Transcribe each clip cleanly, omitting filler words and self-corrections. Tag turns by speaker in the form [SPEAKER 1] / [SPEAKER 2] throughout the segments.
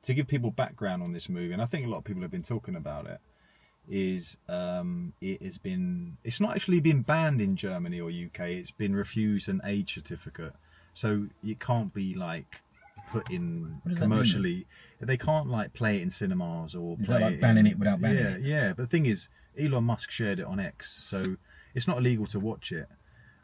[SPEAKER 1] to give people background on this movie, and I think a lot of people have been talking about it, is it's not actually been banned in Germany or UK. It's been refused an age certificate, so it can't be like put in commercially. They can't like play it in cinemas or
[SPEAKER 2] is that like banning it without banning it?
[SPEAKER 1] Yeah. But the thing is, Elon Musk shared it on X, so it's not illegal to watch it.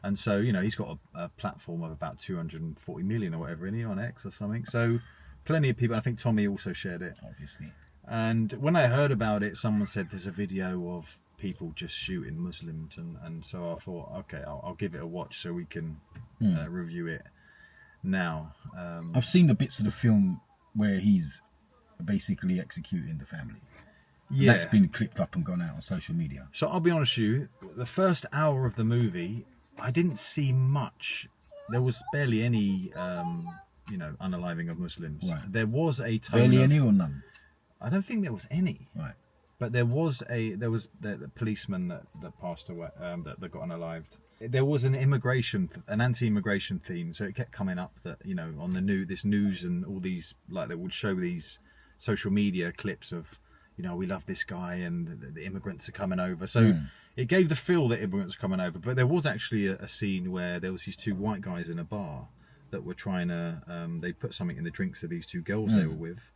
[SPEAKER 1] And so, you know, he's got a platform of about 240 million or whatever, isn't he, on X or something? So plenty of people, I think Tommy also shared it.
[SPEAKER 2] Obviously.
[SPEAKER 1] And when I heard about it, someone said there's a video of people just shooting Muslims. And so I thought, okay, I'll give it a watch so we can review it now.
[SPEAKER 2] I've seen the bits of the film where he's basically executing the family. Yeah. That's been clipped up and gone out on social media.
[SPEAKER 1] So I'll be honest with you, the first hour of the movie, I didn't see much. There was barely any, unaliving of Muslims.
[SPEAKER 2] Right.
[SPEAKER 1] There was a tone
[SPEAKER 2] barely any or none?
[SPEAKER 1] I don't think there was any.
[SPEAKER 2] Right.
[SPEAKER 1] But there was the policeman that passed away, that got unalived. There was an anti-immigration theme, so it kept coming up that, you know, on the news and all these, like, they would show these social media clips of, you know, we love this guy and the immigrants are coming over. So it gave the feel that immigrants were coming over. But there was actually a scene where there was these two white guys in a bar that were trying to, they put something in the drinks of these two girls they were with.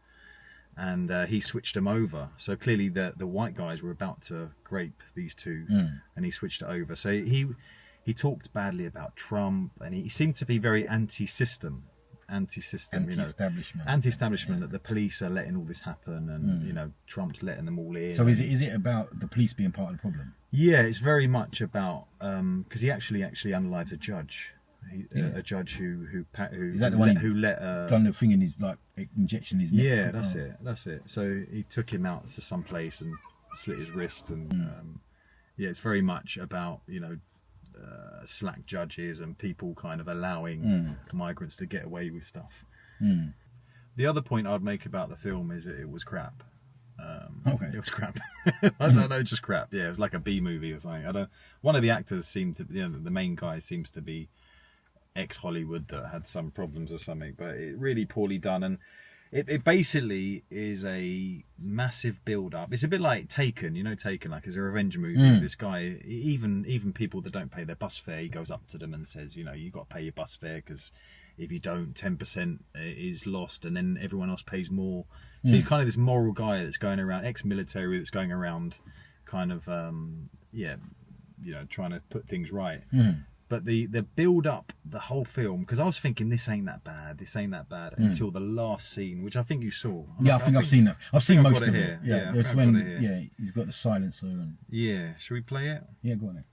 [SPEAKER 1] And he switched them over. So clearly the white guys were about to grape these two, and he switched it over. So he talked badly about Trump, and he seemed to be very anti-establishment, that the police are letting all this happen, and you know, Trump's letting them all in.
[SPEAKER 2] So is it about the police being part of the problem?
[SPEAKER 1] Yeah, it's very much about because he actually unalives a judge. A judge who
[SPEAKER 2] is that the one
[SPEAKER 1] who let
[SPEAKER 2] done the thing in his injection in his neck?
[SPEAKER 1] Yeah, that's it. So he took him out to some place and slit his wrist, and it's very much about, you know, slack judges and people kind of allowing migrants to get away with stuff. The other point I'd make about the film is that it was crap. It was crap. I don't know, just crap. Yeah, it was like a B movie or something. One of the actors seemed to, you know, the main guy seems to be ex-Hollywood that had some problems or something, but it really poorly done, and it basically is a massive build-up. It's a bit like Taken, you know, Taken, like, it's a revenge movie. This guy, even people that don't pay their bus fare, he goes up to them and says, you know, you got to pay your bus fare, because if you don't, 10% is lost, and then everyone else pays more. So he's kind of this moral guy that's going around, ex-military, that's going around kind of trying to put things right. But the build up, the whole film, because I was thinking this ain't that bad, until the last scene, which I think you saw.
[SPEAKER 2] Yeah, I think I've seen that. I've seen most of it.
[SPEAKER 1] Yeah,
[SPEAKER 2] it's when he's got the silencer and.
[SPEAKER 1] Yeah, should we play it?
[SPEAKER 2] Yeah, go on then.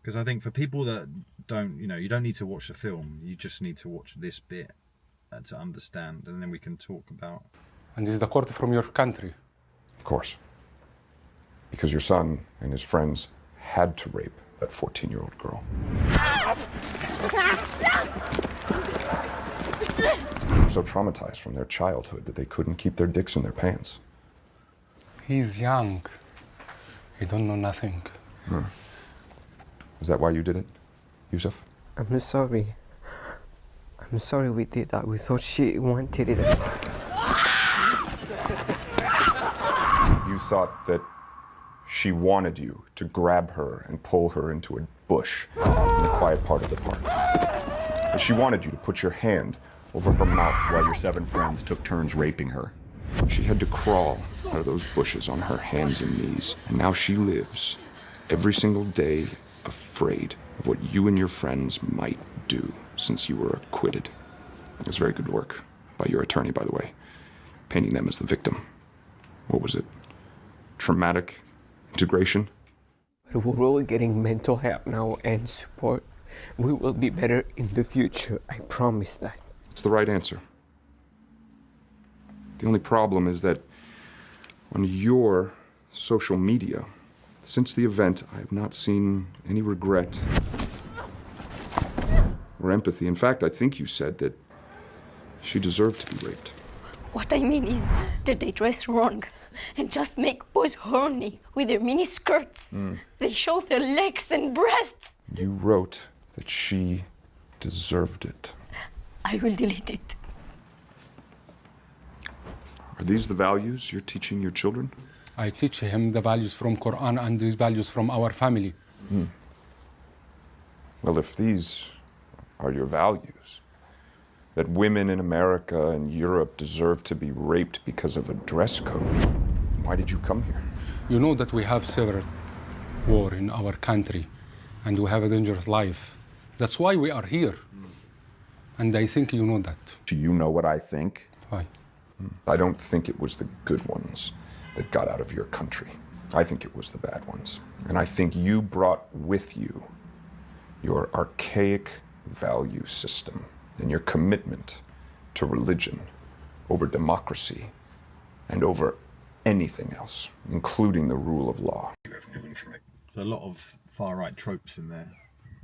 [SPEAKER 1] Because I think for people that don't, you know, you don't need to watch the film. You just need to watch this bit to understand, and then we can talk about.
[SPEAKER 3] And is the court from your country?
[SPEAKER 4] Of course. Because your son and his friends had to rape that 14-year-old girl. They were so traumatized from their childhood that they couldn't keep their dicks in their pants.
[SPEAKER 3] He's young. He don't know nothing.
[SPEAKER 4] Is that why you did it, Yusuf?
[SPEAKER 5] I'm sorry. I'm sorry we did that. We thought she wanted it.
[SPEAKER 4] You thought that she wanted you to grab her and pull her into a bush in the quiet part of the park. But she wanted you to put your hand over her mouth while your 7 friends took turns raping her. She had to crawl out of those bushes on her hands and knees. And now she lives every single day afraid of what you and your friends might do since you were acquitted. It was very good work by your attorney, by the way, painting them as the victim. What was it? Traumatic integration?
[SPEAKER 5] But we're all getting mental help now and support. We will be better in the future. I promise that.
[SPEAKER 4] It's the right answer. The only problem is that on your social media, since the event, I have not seen any regret or empathy. In fact, I think you said that she deserved to be raped.
[SPEAKER 6] What I mean is that they dress wrong and just make boys horny with their mini skirts. They show their legs and breasts.
[SPEAKER 4] You wrote that she deserved it.
[SPEAKER 6] I will delete it.
[SPEAKER 4] Are these the values you're teaching your children?
[SPEAKER 3] I teach him the values from Quran and these values from our family.
[SPEAKER 4] Well, if these are your values, that women in America and Europe deserve to be raped because of a dress code, why did you come here?
[SPEAKER 3] You know that we have several war in our country and we have a dangerous life. That's why we are here. And I think you know that.
[SPEAKER 4] Do you know what I think?
[SPEAKER 3] Why?
[SPEAKER 4] I don't think it was the good ones that got out of your country. I think it was the bad ones. And I think you brought with you your archaic value system and your commitment to religion over democracy and over anything else, including the rule of law.
[SPEAKER 1] There's a lot of far-right tropes in there.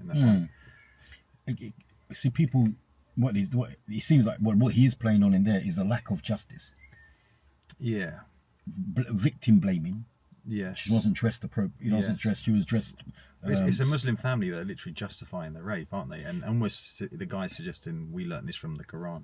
[SPEAKER 1] In that one.
[SPEAKER 2] See, people, what it seems like what he is playing on in there is a lack of justice.
[SPEAKER 1] Yeah.
[SPEAKER 2] Victim blaming.
[SPEAKER 1] Yes.
[SPEAKER 2] She wasn't dressed appropriate. She wasn't dressed. She was dressed.
[SPEAKER 1] It's a Muslim family that are literally justifying the rape, aren't they? And almost the guy suggesting we learnt this from the Quran.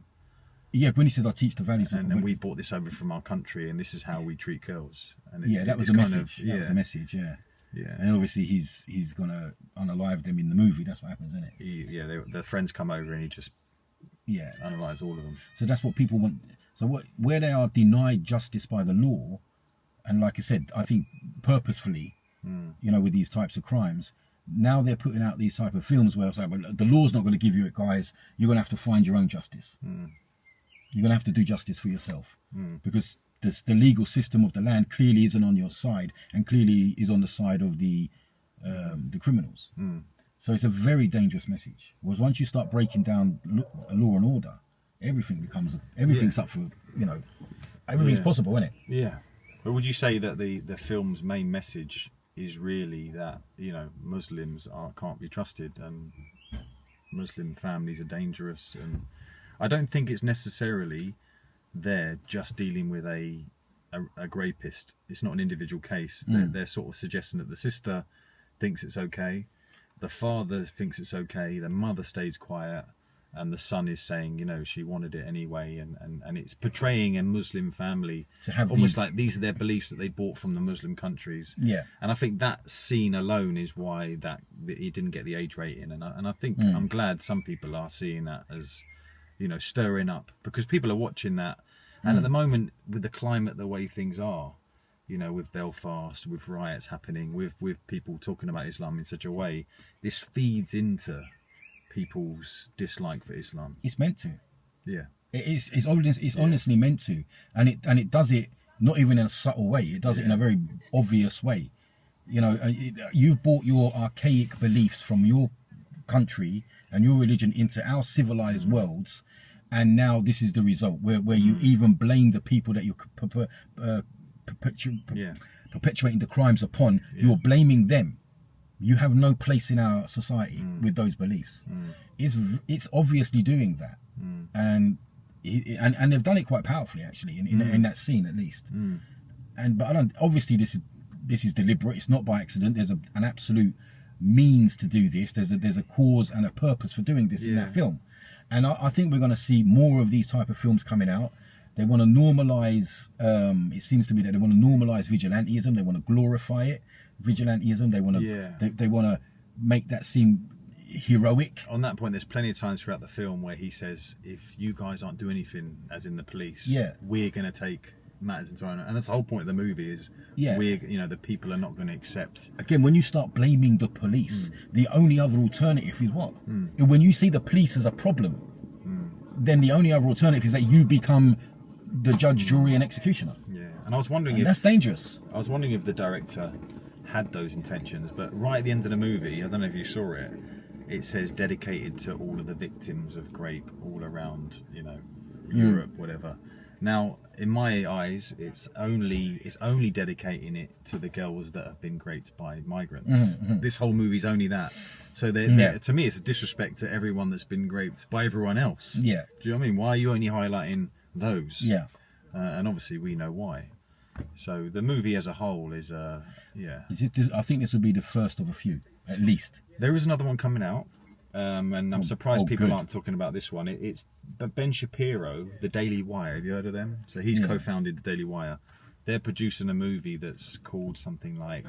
[SPEAKER 2] Yeah, when he says I teach the values,
[SPEAKER 1] and we brought this over from our country, and this is how we treat girls. And
[SPEAKER 2] that was a message. That was a message. Yeah.
[SPEAKER 1] Yeah.
[SPEAKER 2] And obviously he's gonna unalive them in the movie. That's what happens, isn't it?
[SPEAKER 1] Their friends come over and he just unalives all of them.
[SPEAKER 2] So that's what people want. So where they are denied justice by the law, and like I said, I think purposefully, with these types of crimes, now they're putting out these type of films where it's like, well, the law's not going to give you it, guys. You're going to have to find your own justice. You're going to have to do justice for yourself because the legal system of the land clearly isn't on your side and clearly is on the side of the criminals. So it's a very dangerous message. Because once you start breaking down law and order, everything's up for, everything's possible, isn't it?
[SPEAKER 1] Yeah. But would you say that the film's main message is really that, Muslims can't be trusted and Muslim families are dangerous? And I don't think it's necessarily they're just dealing with a rapist. It's not an individual case. They're sort of suggesting that the sister thinks it's okay, the father thinks it's okay, the mother stays quiet, and the son is saying, she wanted it anyway, and it's portraying a Muslim family
[SPEAKER 2] to have
[SPEAKER 1] almost like these are their beliefs that they bought from the Muslim countries.
[SPEAKER 2] Yeah.
[SPEAKER 1] And I think that scene alone is why that he didn't get the age rating, and I think I'm glad some people are seeing that as, stirring up, because people are watching that, and at the moment with the climate the way things are, with Belfast, with riots happening, with people talking about Islam in such a way, this feeds into people's dislike for Islam.
[SPEAKER 2] It's meant to.
[SPEAKER 1] Yeah.
[SPEAKER 2] It's honestly meant to, and it does it not even in a subtle way. It does it in a very obvious way. You've brought your archaic beliefs from your country and your religion into our civilized worlds, and now this is the result where you even blame the people that you're perpetuating the crimes upon. You're blaming them. You have no place in our society with those beliefs. It's obviously doing that, and they've done it quite powerfully, actually, in that scene at least. But I don't. Obviously, this is deliberate. It's not by accident. There's an absolute means to do this. There's a cause and a purpose for doing this in that film, and I think we're going to see more of these type of films coming out. They want to normalise. It seems to be that they want to normalise vigilantism. They want to glorify it. Vigilantism. They want to. They want to make that seem heroic.
[SPEAKER 1] On that point, there's plenty of times throughout the film where he says, "If you guys aren't doing anything, as in the police, we're going to take matters into our own." And that's the whole point of the movie is, the people are not going to accept.
[SPEAKER 2] Again, when you start blaming the police, the only other alternative is what? When you see the police as a problem, then the only other alternative is that you become the judge, jury, and executioner.
[SPEAKER 1] Yeah, and I was wondering if
[SPEAKER 2] that's dangerous.
[SPEAKER 1] I was wondering if the director had those intentions, but right at the end of the movie, I don't know if you saw it, it says dedicated to all of the victims of grape all around, Europe, whatever. Now, in my eyes, it's only dedicating it to the girls that have been raped by migrants. This whole movie's only that. So to me, it's a disrespect to everyone that's been raped by everyone else.
[SPEAKER 2] Yeah.
[SPEAKER 1] Do you know what I mean? Why are you only highlighting those?
[SPEAKER 2] Yeah.
[SPEAKER 1] And obviously we know why. So the movie as a whole is
[SPEAKER 2] I think this will be the first of a few, at least.
[SPEAKER 1] There is another one coming out. and I'm surprised people
[SPEAKER 2] good.
[SPEAKER 1] aren't talking about this one. It's Ben Shapiro, the Daily Wire. Have you heard of them? So he's co-founded the Daily Wire. They're producing a movie that's called something like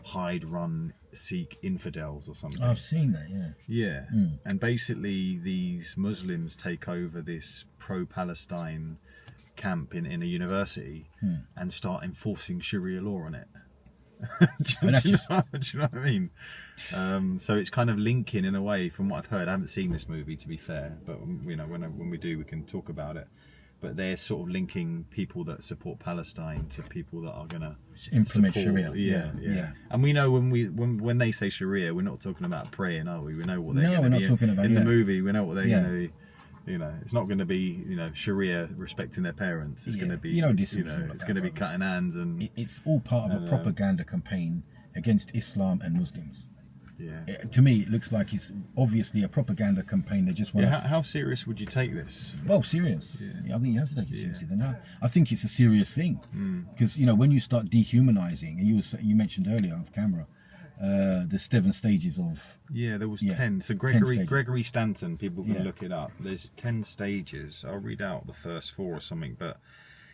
[SPEAKER 1] Hide, Run, Seek Infidels or something.
[SPEAKER 2] I've seen that, yeah.
[SPEAKER 1] Yeah, and basically these Muslims take over this pro-Palestine camp in a university and start enforcing Sharia law on it. do you know what I mean? So it's kind of linking in a way, from what I've heard. I haven't seen this movie, to be fair, but you know, when we do, we can talk about it. But they're sort of linking people that support Palestine to people that are going to
[SPEAKER 2] implement
[SPEAKER 1] support,
[SPEAKER 2] Sharia.
[SPEAKER 1] Yeah. And we know when they say Sharia, we're not talking about praying, are we? We know what they're
[SPEAKER 2] No, we're
[SPEAKER 1] going to
[SPEAKER 2] not
[SPEAKER 1] be
[SPEAKER 2] talking about
[SPEAKER 1] in the movie. We know what they're
[SPEAKER 2] Yeah.
[SPEAKER 1] going to be. You know, it's not going to be, you know, Sharia respecting their parents. It's going to be,
[SPEAKER 2] You know, this
[SPEAKER 1] you know, it's going to be cutting hands and
[SPEAKER 2] it's all part of a propaganda campaign against Islam and Muslims.
[SPEAKER 1] yeah.
[SPEAKER 2] To me, it looks like it's obviously a propaganda campaign. They just want
[SPEAKER 1] Yeah, how serious would you take this?
[SPEAKER 2] well, serious. Yeah, I think you have to take it seriously. Then I think it's a serious thing because you know, when you start dehumanizing, and you mentioned earlier off camera, the 7 stages of
[SPEAKER 1] Yeah, there was
[SPEAKER 2] 10.
[SPEAKER 1] 10. So
[SPEAKER 2] 10 stages.
[SPEAKER 1] Gregory Stanton, people can
[SPEAKER 2] Yeah.
[SPEAKER 1] look it up. There's 10 stages. I'll read out the first 4 or something, but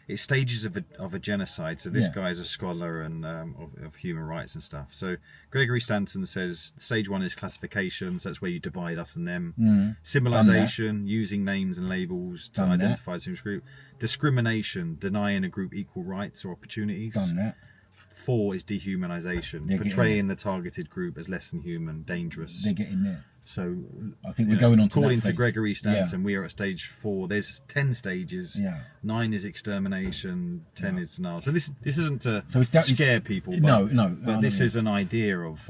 [SPEAKER 1] it's stages of a genocide. So this guy's a scholar and of human rights and stuff. So Gregory Stanton says stage 1 is classification. So that's where you divide us and them. Symbolization, using names and labels to identify a certain group. Discrimination, denying a group equal rights or opportunities.
[SPEAKER 2] done that.
[SPEAKER 1] 4 is dehumanization,
[SPEAKER 2] They're
[SPEAKER 1] portraying the targeted group as less than human, dangerous.
[SPEAKER 2] They're getting there.
[SPEAKER 1] So
[SPEAKER 2] I think we're going on to
[SPEAKER 1] according
[SPEAKER 2] that
[SPEAKER 1] to
[SPEAKER 2] phase.
[SPEAKER 1] Gregory Stanton, we are at stage 4. There's 10 stages.
[SPEAKER 2] Yeah.
[SPEAKER 1] 9 is extermination. 10 is denial. So this isn't to
[SPEAKER 2] So it's that-
[SPEAKER 1] scare
[SPEAKER 2] it's-
[SPEAKER 1] people.
[SPEAKER 2] no,
[SPEAKER 1] But this
[SPEAKER 2] no.
[SPEAKER 1] is an idea of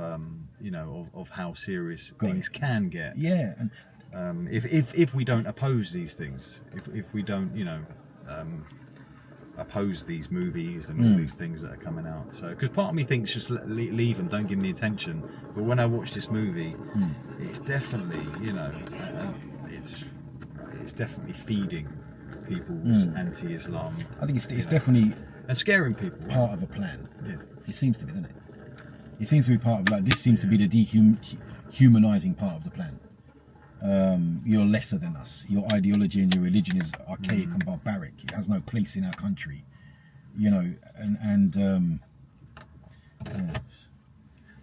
[SPEAKER 1] you know, of how serious things can get.
[SPEAKER 2] Yeah, and
[SPEAKER 1] If we don't oppose these things, if we don't, you know, oppose these movies and all these things that are coming out. So, because part of me thinks just leave them, don't give them the attention. But when I watch this movie, it's definitely, you know, it's definitely feeding people's anti-Islam.
[SPEAKER 2] I think it's definitely
[SPEAKER 1] and scaring people.
[SPEAKER 2] part of a plan.
[SPEAKER 1] Yeah.
[SPEAKER 2] It seems to be, doesn't it? It seems to be part of, like, this seems to be the dehumanizing part of the plan. You're lesser than us. Your ideology and your religion is archaic and barbaric. It has no place in our country, you know. And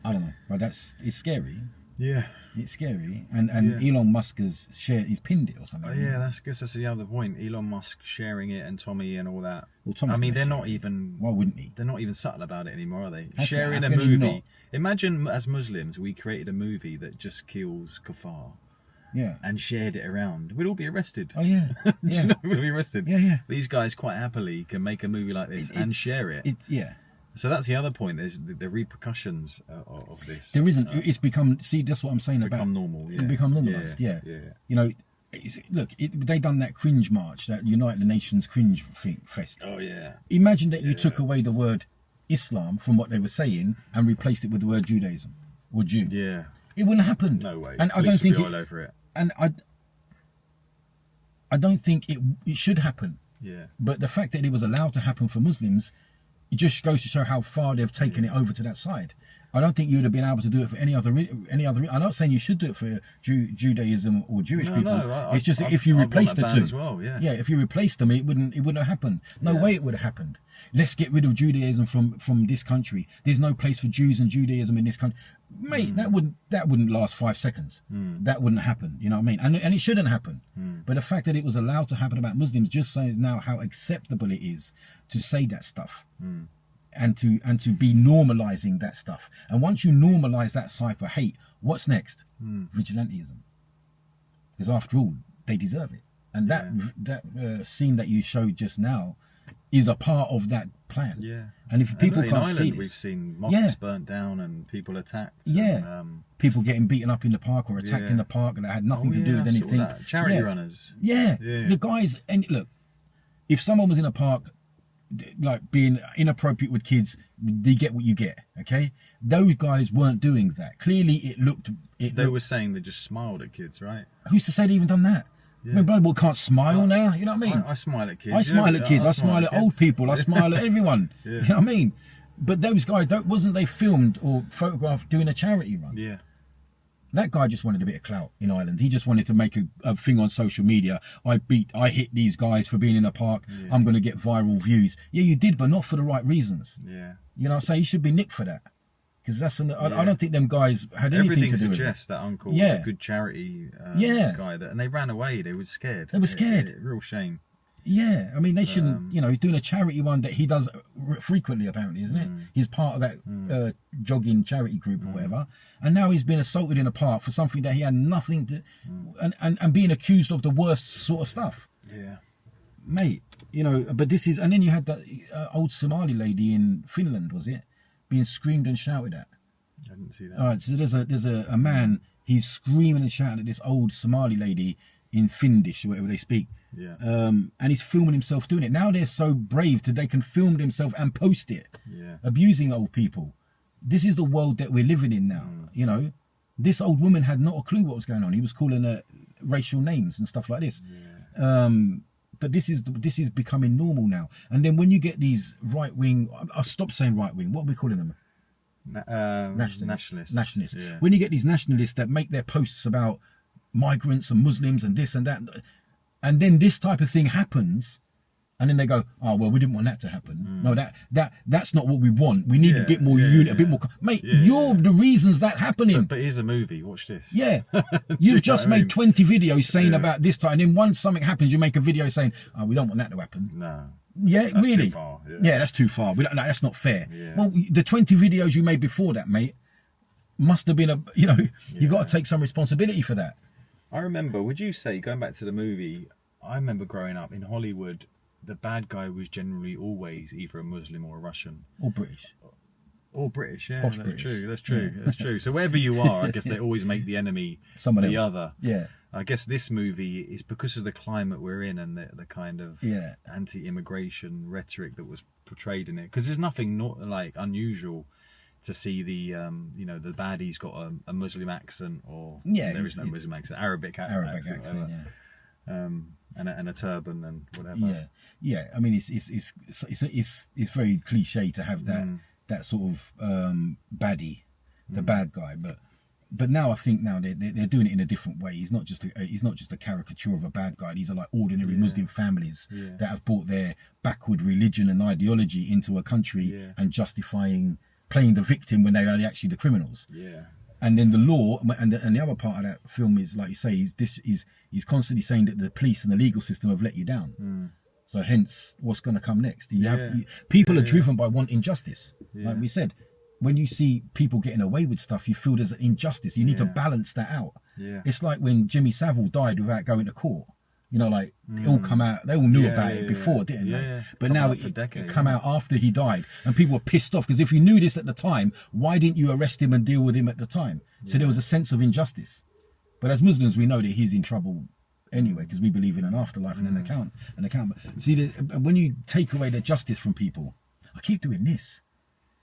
[SPEAKER 2] I don't know, but it's scary.
[SPEAKER 1] Yeah.
[SPEAKER 2] It's scary. And Elon Musk has he's pinned it or something.
[SPEAKER 1] Oh yeah, I guess that's the other point. Elon Musk sharing it and Tommy and all that.
[SPEAKER 2] Well, Tommy's
[SPEAKER 1] I mean, they're
[SPEAKER 2] gonna
[SPEAKER 1] not even.
[SPEAKER 2] Why wouldn't he?
[SPEAKER 1] They're not even subtle about it anymore, are they?
[SPEAKER 2] How
[SPEAKER 1] Sharing
[SPEAKER 2] can
[SPEAKER 1] a
[SPEAKER 2] he not?
[SPEAKER 1] movie. Imagine as Muslims, we created a movie that just kills kafar
[SPEAKER 2] Yeah.
[SPEAKER 1] and shared it around. We'd all be arrested.
[SPEAKER 2] Oh yeah.
[SPEAKER 1] Do
[SPEAKER 2] Yeah.
[SPEAKER 1] you know, we'd all be arrested.
[SPEAKER 2] Yeah.
[SPEAKER 1] These guys quite happily can make a movie like this and share it.
[SPEAKER 2] It's
[SPEAKER 1] So that's the other point. There's the repercussions of this.
[SPEAKER 2] There isn't. It's become. See, that's what I'm saying about.
[SPEAKER 1] Become normal. Yeah.
[SPEAKER 2] It become normalised. Yeah. You know, they done that cringe march, that Unite the Nations cringe fest.
[SPEAKER 1] Oh yeah.
[SPEAKER 2] Imagine that you took away the word Islam from what they were saying and replaced it with the word Judaism or Jew.
[SPEAKER 1] Yeah.
[SPEAKER 2] It wouldn't have happened.
[SPEAKER 1] No way.
[SPEAKER 2] And I don't think
[SPEAKER 1] all over it.
[SPEAKER 2] And I don't think it should happen.
[SPEAKER 1] Yeah.
[SPEAKER 2] But the fact that it was allowed to happen for Muslims, it just goes to show how far they've taken it over to that side. I don't think you would have been able to do it for any other. I'm not saying you should do it for Judaism or Jewish people. It's just that if you replace the two,
[SPEAKER 1] as well, yeah.
[SPEAKER 2] if you replace them, it wouldn't have happened. No way it would have happened. Let's get rid of Judaism from this country. There's no place for Jews and Judaism in this country, mate. That wouldn't last 5 seconds. That wouldn't happen. You know what I mean? And it shouldn't happen. But the fact that it was allowed to happen about Muslims just says now how acceptable it is to say that stuff. And to be normalizing that stuff. And once you normalize that type of hate, what's next? Vigilantism. Because after all, they deserve it. And that scene that you showed just now is a part of that plan.
[SPEAKER 1] Yeah.
[SPEAKER 2] And if people
[SPEAKER 1] in
[SPEAKER 2] can't
[SPEAKER 1] Ireland,
[SPEAKER 2] see this,
[SPEAKER 1] we've seen mosques burnt down and people attacked.
[SPEAKER 2] Yeah.
[SPEAKER 1] And,
[SPEAKER 2] people getting beaten up in the park or attacked in the park that had nothing to do with anything.
[SPEAKER 1] Charity runners.
[SPEAKER 2] Yeah. The guys, and look, if someone was in a park like being inappropriate with kids, they get what you get. Okay, those guys weren't doing that. Clearly it looked
[SPEAKER 1] They were saying they just smiled at kids, right?
[SPEAKER 2] Who's to say they even done that? I mean, blood can't smile now. You know what I mean?
[SPEAKER 1] I smile at kids.
[SPEAKER 2] I smile at kids. I smile at old people. I smile at everyone. You know what I mean? But those guys, wasn't they filmed or photographed doing a charity run?
[SPEAKER 1] Yeah.
[SPEAKER 2] That guy just wanted a bit of clout in Ireland. He just wanted to make a thing on social media. I hit these guys for being in a park. Yeah. I'm going to get viral views. Yeah, you did, but not for the right reasons.
[SPEAKER 1] Yeah.
[SPEAKER 2] You know what I'm saying? You should be nicked for that. Because I don't think them guys had anything to do with it.
[SPEAKER 1] Everything suggests that uncle was a good charity guy. And they ran away. They were scared.
[SPEAKER 2] They were scared.
[SPEAKER 1] Real shame.
[SPEAKER 2] Yeah, I mean, they shouldn't, he's doing a charity one that he does frequently, apparently, isn't it? He's part of that jogging charity group or whatever. And now he's been assaulted in a park for something that he had nothing to, and being accused of the worst sort of stuff.
[SPEAKER 1] Yeah.
[SPEAKER 2] Mate, but this is, and then you had that old Somali lady in Finland, was it? Being screamed and shouted at.
[SPEAKER 1] I didn't see that.
[SPEAKER 2] All right, so there's a man, he's screaming and shouting at this old Somali lady in Finnish or whatever they speak.
[SPEAKER 1] Yeah.
[SPEAKER 2] And he's filming himself doing it. Now they're so brave that they can film themselves and post it.
[SPEAKER 1] Yeah.
[SPEAKER 2] Abusing old people. This is the world that we're living in now. This old woman had not a clue what was going on. He was calling her racial names and stuff like this.
[SPEAKER 1] Yeah.
[SPEAKER 2] But this is becoming normal now. And then when you get these right wing, I'll stop saying right wing. What are we calling them?
[SPEAKER 1] Nationalists.
[SPEAKER 2] Yeah. When you get these nationalists that make their posts about migrants and Muslims and this and that, and then this type of thing happens, and then they go, oh well, we didn't want that to happen. No, that's not what we want. We need a bit more unit, a bit more. Mate, you're the reasons that happening.
[SPEAKER 1] But here's a movie. Watch this.
[SPEAKER 2] Yeah, you've just made 20 videos saying about this time, and then once something happens, you make a video saying, oh, we don't want that to happen.
[SPEAKER 1] No.
[SPEAKER 2] Yeah,
[SPEAKER 1] that's
[SPEAKER 2] really.
[SPEAKER 1] Too far.
[SPEAKER 2] Yeah, that's too far. No, that's not fair.
[SPEAKER 1] Yeah.
[SPEAKER 2] Well, the 20 videos you made before that, mate, must have been you got to take some responsibility for that.
[SPEAKER 1] I remember, would you say, going back to the movie, I remember growing up in Hollywood, the bad guy was generally always either a Muslim or a Russian.
[SPEAKER 2] Or British.
[SPEAKER 1] Or British, yeah.
[SPEAKER 2] Posh
[SPEAKER 1] That's
[SPEAKER 2] British.
[SPEAKER 1] true. That's true. Yeah. That's true. So wherever you are, I guess they always make the enemy
[SPEAKER 2] someone
[SPEAKER 1] the
[SPEAKER 2] else.
[SPEAKER 1] other.
[SPEAKER 2] Yeah.
[SPEAKER 1] I guess this movie is because of the climate we're in and the kind of anti-immigration rhetoric that was portrayed in it. Because there's nothing unusual to see the the baddie's got a Muslim accent, or there is no Muslim accent, Arabic accent,
[SPEAKER 2] yeah.
[SPEAKER 1] And a turban and whatever.
[SPEAKER 2] Yeah. I mean, it's very cliche to have that sort of baddie, the bad guy, but now I think they're doing it in a different way. He's not just a caricature of a bad guy. These are like ordinary Muslim families that have brought their backward religion and ideology into a country and playing the victim when they are actually the criminals.
[SPEAKER 1] Yeah.
[SPEAKER 2] And then the law, and the other part of that film is, like you say, he's constantly saying that the police and the legal system have let you down. So hence, what's going to come next? People are driven by wanting justice. Like we said, when you see people getting away with stuff, you feel there's an injustice. You need to balance that out.
[SPEAKER 1] Yeah.
[SPEAKER 2] It's like when Jimmy Savile died without going to court. They all come out. They all knew about it before, didn't they? Yeah. But now it come out after he died, and people were pissed off because if you knew this at the time, why didn't you arrest him and deal with him at the time? So there was a sense of injustice. But as Muslims, we know that he's in trouble anyway because we believe in an afterlife and an account. But see, when you take away the justice from people, I keep doing this.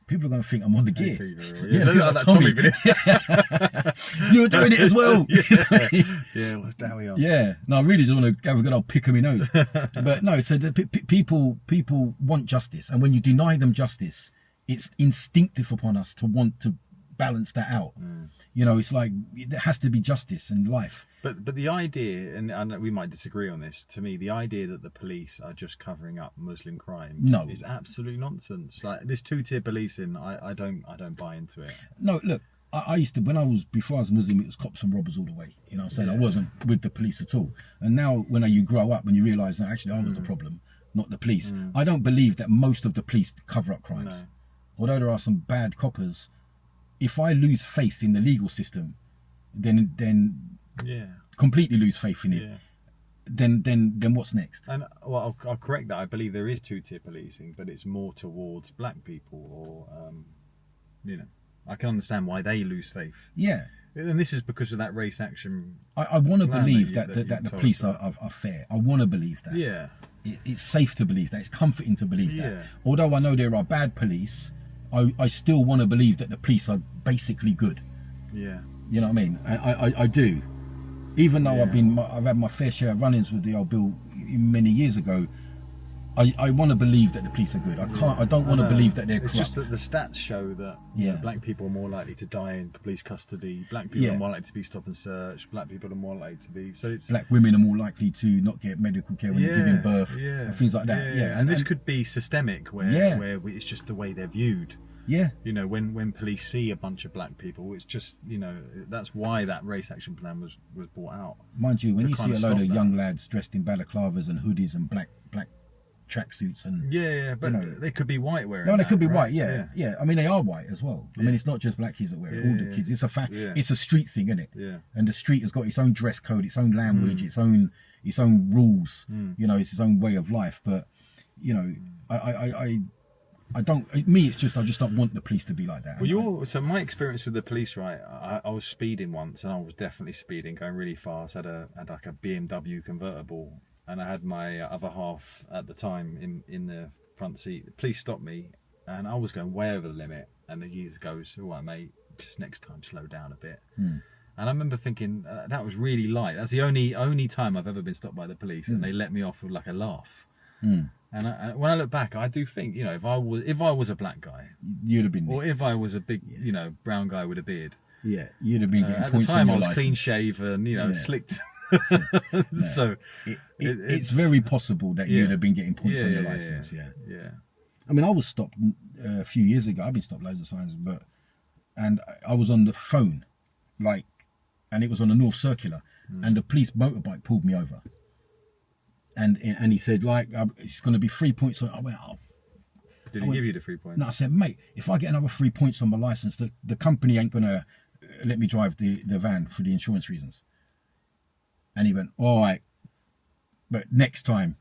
[SPEAKER 2] People are going to think I'm on the gear.
[SPEAKER 1] That Tommy video.
[SPEAKER 2] You're doing it as well.
[SPEAKER 1] What's that we are?
[SPEAKER 2] Yeah. No, I really just want to have a good old pick of my nose. But no, so the people want justice. And when you deny them justice, it's instinctive upon us to want to balance that out. It's like there has to be justice in life.
[SPEAKER 1] But the idea, and we might disagree on this, to me, the idea that the police are just covering up Muslim crimes is absolute nonsense. Like this two-tier policing, I don't buy into it.
[SPEAKER 2] No, look, I used to, before I was Muslim, it was cops and robbers all the way. You know what I'm saying? I wasn't with the police at all. And now when you grow up and you realise that actually I was the problem, not the police. I don't believe that most of the police cover up crimes. No. Although there are some bad coppers, if I lose faith in the legal system, then completely lose faith in it, then what's next?
[SPEAKER 1] And well, I'll correct that. I believe there is two-tier policing, but it's more towards black people, or I can understand why they lose faith.
[SPEAKER 2] Yeah.
[SPEAKER 1] And this is because of that race action.
[SPEAKER 2] I want to believe that the police are fair. I want to believe that.
[SPEAKER 1] Yeah.
[SPEAKER 2] It's safe to believe that. It's comforting to believe that. Although I know there are bad police, I still want to believe that the police are basically good.
[SPEAKER 1] Yeah.
[SPEAKER 2] You know what I mean? I do. Even though I've had my fair share of run-ins with the old Bill many years ago, I want to believe that the police are good. I don't want to believe that they're
[SPEAKER 1] It's
[SPEAKER 2] corrupt.
[SPEAKER 1] just that the stats show that you know, black people are more likely to die in police custody. Black people are more likely to be stop and search. Black people are more likely to be. So it's
[SPEAKER 2] black women are more likely to not get medical care when they're giving birth and things like that.
[SPEAKER 1] And this could be systemic, where it's just the way they're viewed.
[SPEAKER 2] Yeah.
[SPEAKER 1] You know, when police see a bunch of black people, it's just, you know, that's why that race action plan was brought out.
[SPEAKER 2] Mind you, when you see a load of
[SPEAKER 1] that.
[SPEAKER 2] young lads dressed in balaclavas and hoodies and black tracksuits and
[SPEAKER 1] but
[SPEAKER 2] you know,
[SPEAKER 1] they could be white wearing.
[SPEAKER 2] No, they
[SPEAKER 1] that,
[SPEAKER 2] could be
[SPEAKER 1] right?
[SPEAKER 2] white. Yeah. I mean, they are white as well. I mean, it's not just black kids that wear it. All the kids. It's a fact. It's a street thing, isn't it?
[SPEAKER 1] Yeah.
[SPEAKER 2] And the street has got its own dress code, its own language, its own rules. You know, it's its own way of life. But you know, I don't. Me, it's just I just don't want the police to be like that.
[SPEAKER 1] Well, so my experience with the police, right? I was speeding once, and I was definitely speeding, going really fast. I had like a BMW convertible, and I had my other half at the time in the front seat. The police stopped me, and I was going way over the limit. And the geezer goes, "All right, mate, just next time slow down a bit." And I remember thinking that was really light. That's the only time I've ever been stopped by the police, and they let me off with like a laugh. And when I look back, I do think, you know, if I was a black guy,
[SPEAKER 2] you'd have been,
[SPEAKER 1] or if I was a big, you know, brown guy with a beard,
[SPEAKER 2] you'd have been getting
[SPEAKER 1] at
[SPEAKER 2] points
[SPEAKER 1] the time.
[SPEAKER 2] on
[SPEAKER 1] I
[SPEAKER 2] your
[SPEAKER 1] was clean
[SPEAKER 2] license.
[SPEAKER 1] shaven, you know, slicked. So
[SPEAKER 2] it's very possible that you'd have been getting points on your license.
[SPEAKER 1] Yeah.
[SPEAKER 2] I mean, I was stopped a few years ago. I've been stopped loads of times, and I was on the phone, and it was on the North Circular, and the police motorbike pulled me over. And he said, it's going to be 3 points. I went, oh.
[SPEAKER 1] Did he give you the 3 points?
[SPEAKER 2] No, I said, mate, if I get another 3 points on my license, the company ain't going to let me drive the van for the insurance reasons. And he went, all right, but next time,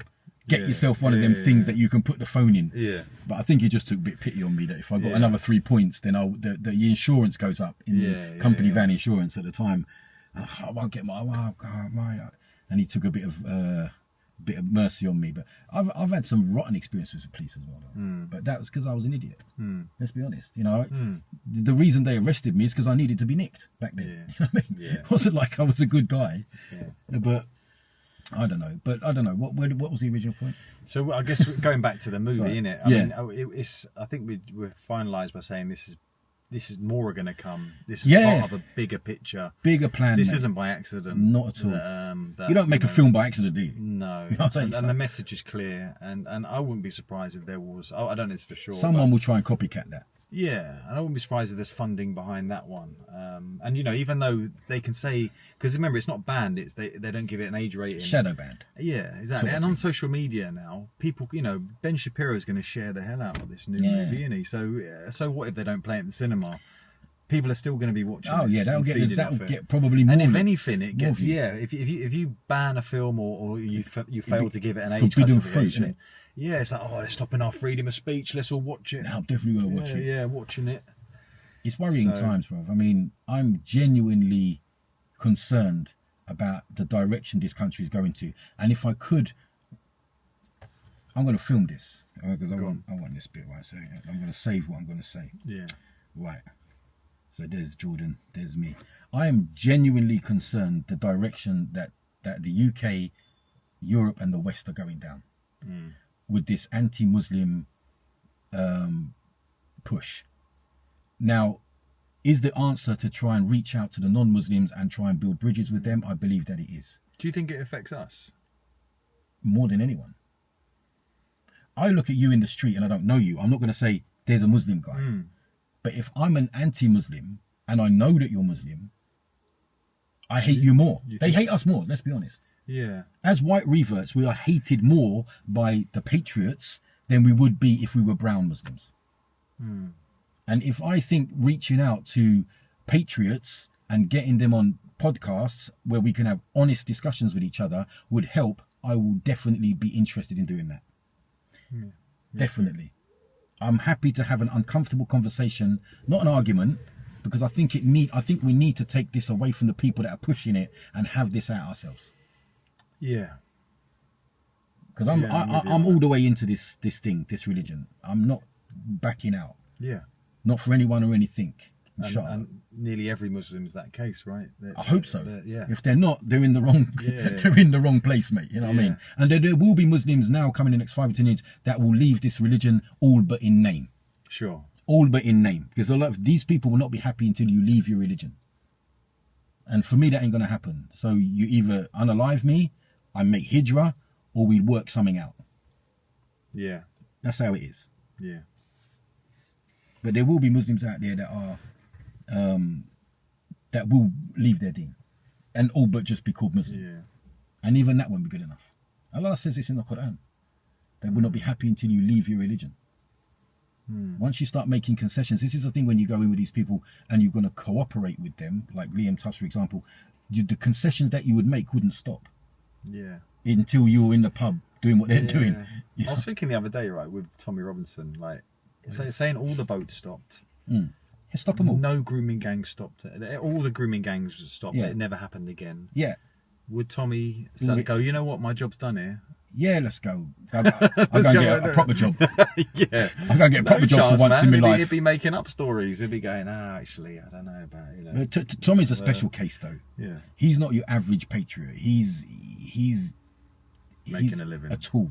[SPEAKER 2] get yourself one of them things that you can put the phone in. Yeah. But I think he just took a bit of pity on me that if I got another 3 points, then the insurance goes up in the company van insurance at the time. And I won't get my. And he took a bit of mercy on me. But I've had some rotten experiences with police as well. But that was because I was an idiot. Let's be honest. You know, the reason they arrested me is because I needed to be nicked back then. You know what I mean? It wasn't like I was a good guy. But I don't know. What was the original point?
[SPEAKER 1] So I guess going back to the movie,
[SPEAKER 2] Right.
[SPEAKER 1] innit? I mean, it's. I think we're finalised by saying this is more going to come. This is part of a bigger picture,
[SPEAKER 2] bigger plan.
[SPEAKER 1] This
[SPEAKER 2] mate.
[SPEAKER 1] isn't by accident.
[SPEAKER 2] Not at all.
[SPEAKER 1] That,
[SPEAKER 2] you don't make a film by accident, do you?
[SPEAKER 1] No.
[SPEAKER 2] You know what I'm saying?
[SPEAKER 1] And the message is clear, and I wouldn't be surprised if there was. I don't know this for sure.
[SPEAKER 2] Someone will try and copycat that.
[SPEAKER 1] Yeah, and I wouldn't be surprised if there's funding behind that one. And you know, even though they can say, because remember, it's not banned. It's they don't give it an age rating.
[SPEAKER 2] Shadow banned.
[SPEAKER 1] Yeah, exactly.
[SPEAKER 2] Sort of
[SPEAKER 1] and on
[SPEAKER 2] thing.
[SPEAKER 1] social media now, people, you know, Ben Shapiro is going to share the hell out of this new movie, isn't he? So what if they don't play it in the cinema? People are still going to be watching.
[SPEAKER 2] Oh yeah, that'll
[SPEAKER 1] that
[SPEAKER 2] get probably more.
[SPEAKER 1] And if anything, it gets
[SPEAKER 2] views.
[SPEAKER 1] If you ban a film or you fail to give it an age
[SPEAKER 2] forbidden fruit,
[SPEAKER 1] classification,
[SPEAKER 2] isn't it?
[SPEAKER 1] yeah, it's like, oh, they're stopping our freedom of speech. Let's all watch it.
[SPEAKER 2] No, I'm definitely going to watch it.
[SPEAKER 1] Yeah, watching it.
[SPEAKER 2] It's worrying times, bro. I mean, I'm genuinely concerned about the direction this country is going to. And if I could, I'm going to film this because I want this bit right. So I'm going to save what I'm going to say.
[SPEAKER 1] Yeah.
[SPEAKER 2] Right. So there's Jordan, there's me. I am genuinely concerned the direction that the UK, Europe and the West are going down with this anti-Muslim push. Now, is the answer to try and reach out to the non-Muslims and try and build bridges with them? I believe that it is.
[SPEAKER 1] Do you think it affects us?
[SPEAKER 2] More than anyone. I look at you in the street and I don't know you. I'm not going to say there's a Muslim guy. But if I'm an anti-Muslim and I know that you're Muslim, I hate you more. They hate us more, let's be honest.
[SPEAKER 1] Yeah.
[SPEAKER 2] As white reverts, we are hated more by the patriots than we would be if we were brown Muslims. And if I think reaching out to patriots and getting them on podcasts where we can have honest discussions with each other would help, I will definitely be interested in doing that. Definitely. I'm happy to have an uncomfortable conversation, not an argument, because I think we need to take this away from the people that are pushing it and have this out ourselves.
[SPEAKER 1] Yeah.
[SPEAKER 2] Because I'm all the way into this religion. I'm not backing out.
[SPEAKER 1] Yeah.
[SPEAKER 2] Not for anyone or anything.
[SPEAKER 1] And nearly every Muslim's that case, right?
[SPEAKER 2] I hope so.
[SPEAKER 1] Yeah.
[SPEAKER 2] If they're not, they're in the wrong. They're in the wrong place, mate. You know what I mean? And there will be Muslims now coming in the next 5 or 10 years that will leave this religion all but in name.
[SPEAKER 1] Sure.
[SPEAKER 2] All but in name, because a lot of these people will not be happy until you leave your religion. And for me, that ain't gonna happen. So you either unalive me, I make hijrah, or we work something out.
[SPEAKER 1] Yeah.
[SPEAKER 2] That's how it is.
[SPEAKER 1] Yeah.
[SPEAKER 2] But there will be Muslims out there that are that will leave their deen and all but just be called Muslim.
[SPEAKER 1] Yeah.
[SPEAKER 2] And even that won't be good enough. Allah says this in the Quran. They will not be happy until you leave your religion. Once you start making concessions, this is the thing when you go in with these people and you're going to cooperate with them, like Liam Tuss, for example, the concessions that you would make wouldn't stop.
[SPEAKER 1] Yeah.
[SPEAKER 2] Until you're in the pub doing what they're doing.
[SPEAKER 1] I was thinking the other day, right, with Tommy Robinson, like, saying all the boats stopped.
[SPEAKER 2] Stop them all.
[SPEAKER 1] No grooming gangs stopped it. All the grooming gangs stopped. It never happened again.
[SPEAKER 2] Yeah.
[SPEAKER 1] Would Tommy suddenly go, you know what, my job's done here?
[SPEAKER 2] Yeah, let's go. I'll go and get a proper job.
[SPEAKER 1] Yeah.
[SPEAKER 2] I'll go and get a proper job for once in my life.
[SPEAKER 1] He'd be making up stories. He'd be going, actually, I don't know about, you know.
[SPEAKER 2] Tommy's a special case, though.
[SPEAKER 1] Yeah.
[SPEAKER 2] He's not your average patriot. He's
[SPEAKER 1] making a living.
[SPEAKER 2] A tool.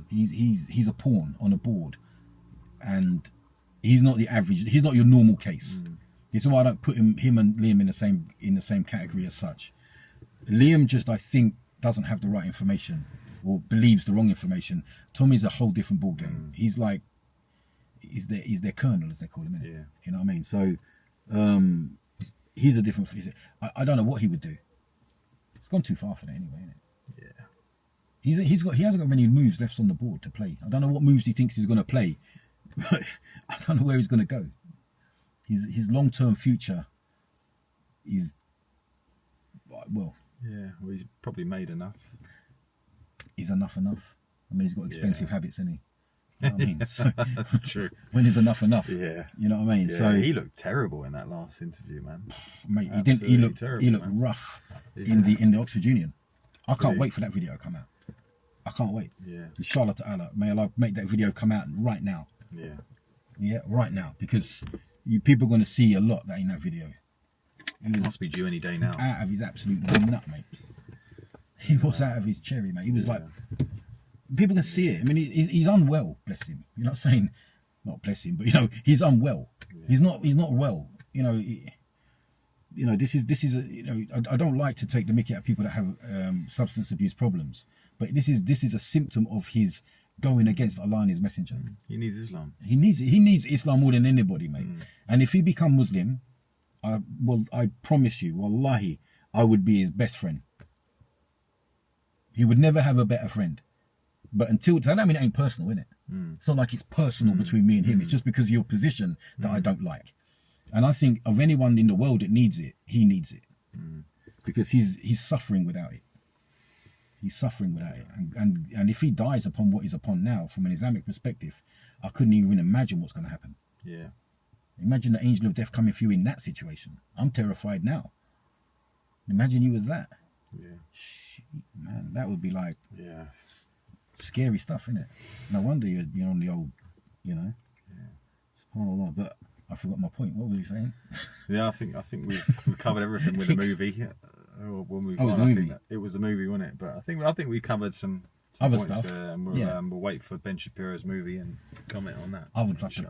[SPEAKER 2] He's a pawn on a board. And he's not the average, he's not your normal case. This is why I don't put him and Liam in the same category as such. Liam just, I think, doesn't have the right information or believes the wrong information. Tommy's a whole different ball game. He's like, he's their colonel, as they call him, innit?
[SPEAKER 1] Yeah.
[SPEAKER 2] You know what I mean? So he's a different. I don't know what he would do. It's gone too far for that anyway, isn't it? Yeah. He hasn't got many moves left on the board to play. I don't know what moves he thinks he's going to play, but I don't know where he's going to go. His long-term future is, well.
[SPEAKER 1] Yeah, well, he's probably made enough.
[SPEAKER 2] Is enough? I mean, he's got expensive habits, isn't he? You know what I mean? So,
[SPEAKER 1] true.
[SPEAKER 2] When is enough?
[SPEAKER 1] Yeah.
[SPEAKER 2] You know what I mean?
[SPEAKER 1] Yeah,
[SPEAKER 2] so
[SPEAKER 1] he looked terrible in that last interview, man.
[SPEAKER 2] Mate, he didn't. He looked rough in the Oxford Union. I can't wait for that video to come out. I can't wait. Yeah. Inshallah ta'ala, may Allah make that video come out right now.
[SPEAKER 1] Yeah.
[SPEAKER 2] Yeah, right now, because people are going to see a lot that in that video.
[SPEAKER 1] He must be due any day now.
[SPEAKER 2] Out of his absolute nut, mate. He was out of his cherry, mate. He was like, people can see it. I mean, he's unwell, bless him. You're not saying, not bless him, but you know, he's unwell. Yeah. He's not well. You know, this is I don't like to take the mickey out of people that have substance abuse problems, but this is a symptom of his going against Allah and his messenger.
[SPEAKER 1] He needs Islam.
[SPEAKER 2] He needs Islam more than anybody, mate. And if he become Muslim, I promise you, wallahi, I would be his best friend. He would never have a better friend. But until, I mean, it ain't personal, innit? It's not like it's personal between me and him. It's just because of your position that I don't like. And I think of anyone in the world that needs it, he needs it. Because he's suffering without it. He's suffering without it. And if he dies upon what he's upon now, from an Islamic perspective, I couldn't even imagine what's going to happen.
[SPEAKER 1] Yeah.
[SPEAKER 2] Imagine the angel of death coming for you in that situation. I'm terrified now. Imagine you as that.
[SPEAKER 1] Yeah.
[SPEAKER 2] Shit, man, that would be like scary stuff, innit? No wonder you're on the old, you know. Yeah. SubhanAllah. But I forgot my point. What were you saying?
[SPEAKER 1] Yeah, I think we've covered everything with the movie. It was the movie, wasn't it? But I think we covered some
[SPEAKER 2] other
[SPEAKER 1] points,
[SPEAKER 2] stuff.
[SPEAKER 1] And we'll wait for Ben Shapiro's movie and comment on that.
[SPEAKER 2] I would love to